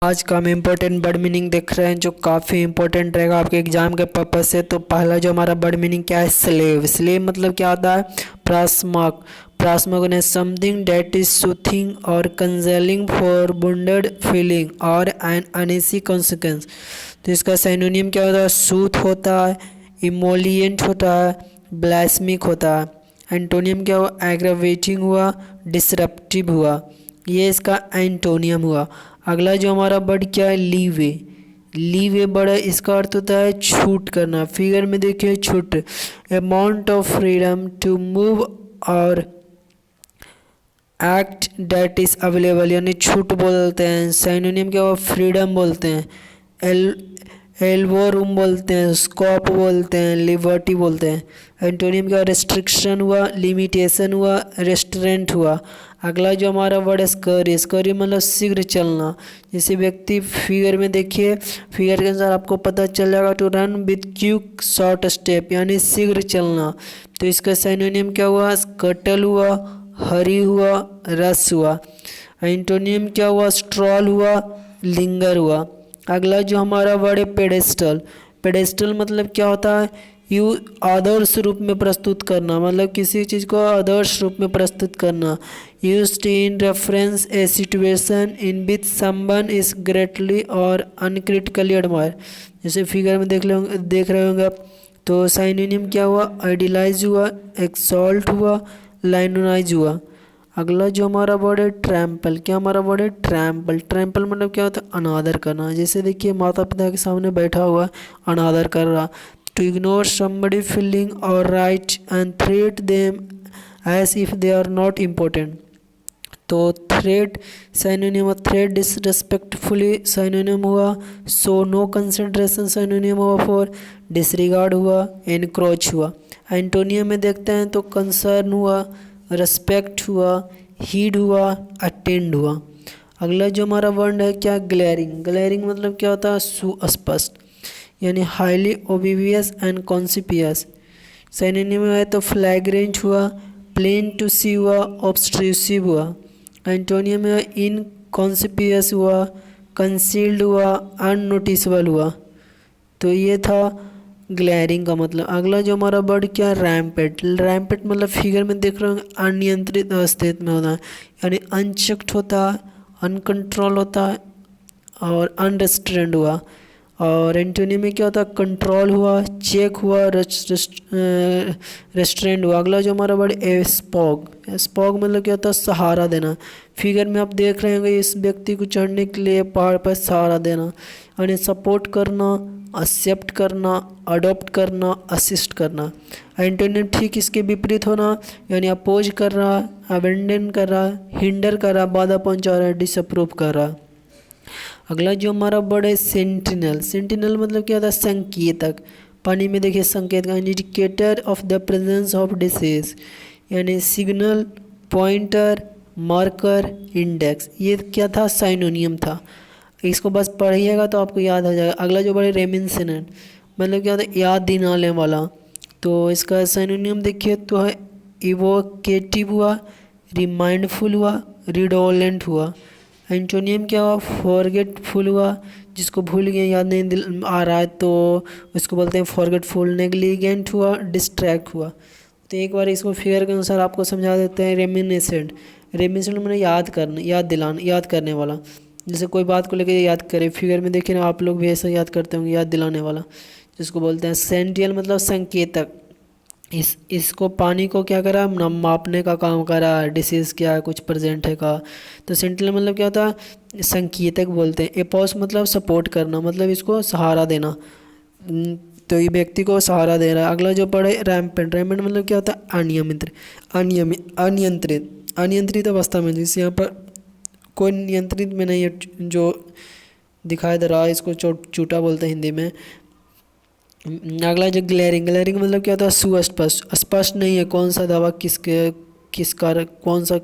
आज का हम इम्पोर्टेंट वर्ड मीनिंग देख रहे हैं जो काफ़ी इंपॉर्टेंट रहेगा आपके एग्जाम के पर्पज से। तो पहला जो हमारा वर्ड मीनिंग क्या है, स्लेव। स्लेव मतलब क्या होता है, प्रास्मक। प्रास्मक ने समथिंग डेट इज सूथिंग और कंजेलिंग फॉर वुंडेड फीलिंग और एन अनईजी कॉन्सिक्वेंस। तो इसका सिनोनिम क्या होता है, सूथ होता है, इमोलिएंट होता है, ब्लास्मिक होता है। एंटोनियम क्या हुआ, एग्रावेटिंग हुआ, डिसरप्टिव हुआ। ये इसका एंटोनियम हुआ। अगला जो हमारा वर्ड क्या है, लीवे। लीवे वर्ड है, इसका अर्थ होता है छूट करना। फिगर में देखिए छूट, amount of freedom to move और एक्ट दैट इज अवेलेबल, यानी छूट बोलते हैं। सिनोनिम क्या हुआ, फ्रीडम बोलते हैं, एल्बो रूम बोलते हैं, स्कोप बोलते हैं, लिबर्टी बोलते हैं। एंटोनियम क्या, रेस्ट्रिक्शन हुआ, लिमिटेशन हुआ, रेस्टोरेंट हुआ। अगला जो हमारा वर्ड है स्करी। स्करी मतलब शीघ्र चलना। जैसे व्यक्ति फिगर में देखिए, फिगर के अनुसार आपको पता चल जाएगा, to run with quick short step, यानी शीघ्र चलना। तो इसका सिनोनिम क्या हुआ, स्कटल हुआ, हरी हुआ, रस हुआ। एंटोनियम क्या हुआ, स्ट्रॉल हुआ, लिंगर हुआ। अगला जो हमारा वर्ड है पेडेस्टल। पेडेस्टल मतलब क्या होता है, यू आदर्श रूप में प्रस्तुत करना, मतलब किसी चीज़ को आदर्श रूप में प्रस्तुत करना। Used in reference A situation in which someone is greatly और अनक्रिटिकली एडमायर। जैसे फिगर में देख रहे होंगे आप। तो साइनोनिम क्या हुआ, आइडियलाइज हुआ, एक्सॉल्ट हुआ, लाइनोनाइज हुआ। अगला जो हमारा वर्ड है ट्रैम्पल। क्या हमारा वर्ड है, ट्रैम्पल। ट्रैम्पल मतलब क्या होता है, अनादर करना। जैसे देखिए माता पिता के सामने बैठा हुआ, अनादर कर रहा। टू इग्नोर समबडी फीलिंग और right and treat them as if they are not important. तो थ्रेट साइनोनिम हुआ, थ्रेट डिसरिस्पेक्टफुली साइनोनिम हुआ, सो नो कंसिडरेशन साइनोनिम हुआ, फॉर डिसरिगार्ड हुआ, एनक्रोच हुआ। एंटोनियम में देखते हैं तो कंसर्न हुआ, रेस्पेक्ट हुआ, हीड हुआ, अटेंड हुआ। अगला जो हमारा वर्ड है क्या, ग्लेरिंग। ग्लेरिंग मतलब क्या होता है, सुस्पष्ट, यानी highly obvious and conspicuous. Synonym है तो फ्लैग्रेंट हुआ, प्लेन टू सी हुआ, ऑब्स्ट्रूसिव हुआ। एंटोनियम में इनकॉन्सिपियस हुआ, कंसील्ड हुआ, अननोटिसेबल हुआ। तो ये था ग्लैरिंग का मतलब। अगला जो हमारा वर्ड क्या, रैम्पेट। रैम्पेट मतलब फिगर में देख रहे होंगे, अनियंत्रित अवस्थित में होता है, यानी अनचेक्ड होता है, अनकंट्रोल होता है और अनरेस्ट्रेंड हुआ। और एंटोनियम में क्या होता है, कंट्रोल हुआ, चेक हुआ, रेस्ट्रेंड हुआ। अगला जो हमारा वर्ड स्पॉग। स्पॉग मतलब क्या होता है, सहारा देना। फिगर में आप देख रहे होंगे, इस व्यक्ति को चढ़ने के लिए पहाड़ पर सहारा देना, यानी सपोर्ट करना, एक्सेप्ट करना, अडॉप्ट करना, असिस्ट करना। एंटोनियम ठीक इसके विपरीत होना, यानी अपोज कर रहा, अबेंडन कर रहा, हिंडर कर रहा, बाधा पहुंचा रहा है, डिसअप्रूव कर रहा। अगला जो हमारा वर्ड है सेंटिनल। सेंटिनल मतलब क्या होता है, संकेतक। पानी में देखिए संकेत का, indicator of the presence of disease, यानी सिग्नल, पॉइंटर, मार्कर, इंडेक्स। ये क्या था, साइनोनियम था। इसको बस पढ़िएगा तो आपको याद हो जाएगा। अगला जो बड़े रेमिनिसेंट मतलब क्या होता है, याद दिलाने वाला। तो इसका साइनोनिम देखिए तो है इवोकेटिव हुआ, रिमाइंडफुल हुआ, रिडोलेंट हुआ। एंटोनियम क्या हुआ, फॉरगेटफुल हुआ, जिसको भूल गए, याद नहीं दिल आ रहा है तो उसको बोलते हैं फॉरगेटफुल। नेग्लिजेंट हुआ, डिस्ट्रैक्ट हुआ। तो एक बार इसको फिगर के अनुसार आपको समझा देते हैं। रेमिनिसेंट। रेमिनिसेंट मैंने याद करना, याद दिलाना, याद करने वाला। जैसे कोई बात को लेकर याद करें, फिगर में देखिए ना, आप लोग भी ऐसा याद करते होंगे, याद दिलाने वाला, जिसको बोलते हैं। सेंटियल मतलब संकेतक। इसको पानी को क्या करा, मापने का काम करा, डिसीज़ क्या है, कुछ प्रेजेंट है का। तो सेंटियल मतलब क्या होता है, संकेतक बोलते हैं। एपोस मतलब सपोर्ट करना, मतलब इसको सहारा देना। तो ये व्यक्ति को सहारा दे रहा है। अगला जो पढ़े रैम्पेंट। रैम्पेंट मतलब क्या होता है, अनियंत्रित अनियंत्रित अवस्था में, जिस यहाँ पर कोई नियंत्रित में नहीं है, जो दिखाई दे रहा है, इसको चूटा बोलते हैं हिंदी में। अगला जो ग्लेरिंग। ग्लेरिंग मतलब क्या होता है, सुस्पष्ट, स्पष्ट नहीं है कौन सा दवा किस कारण, कौन सा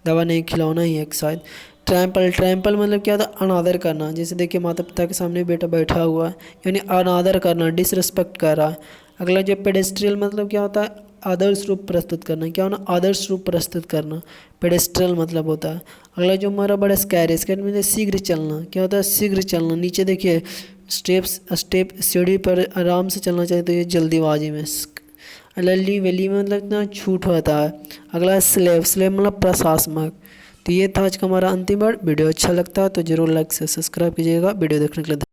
दवा नहीं खिलौना ही है शायद। ट्रैम्पल। ट्रैम्पल मतलब क्या होता है, अनादर करना। जैसे देखिए माता पिता के सामने बेटा बैठा हुआ है, यानी अनादर करना, डिसरिस्पेक्ट कर रहा है। अगला जो पेडेस्ट्रियल मतलब क्या होता है, आदर्श रूप प्रस्तुत करना। क्या होना, आदर्श रूप प्रस्तुत करना, पेडेस्ट्रियल मतलब होता है। अगला जो हमारा बड़ा स्क्वायर है, स्क्वायर में शीघ्र चलना। क्या होता है? शीघ्र चलना। नीचे देखिए स्टेप सीढ़ी पर आराम से चलना चाहिए, तो ये जल्दीबाजी में। अगला वैली में मतलब इतना छूट होता है। अगला स्लेव मतलब प्रशासक। तो ये था आज का हमारा अंतिम वर्ड। वीडियो अच्छा लगता है तो जरूर लाइक से सब्सक्राइब कीजिएगा। वीडियो देखने के लिए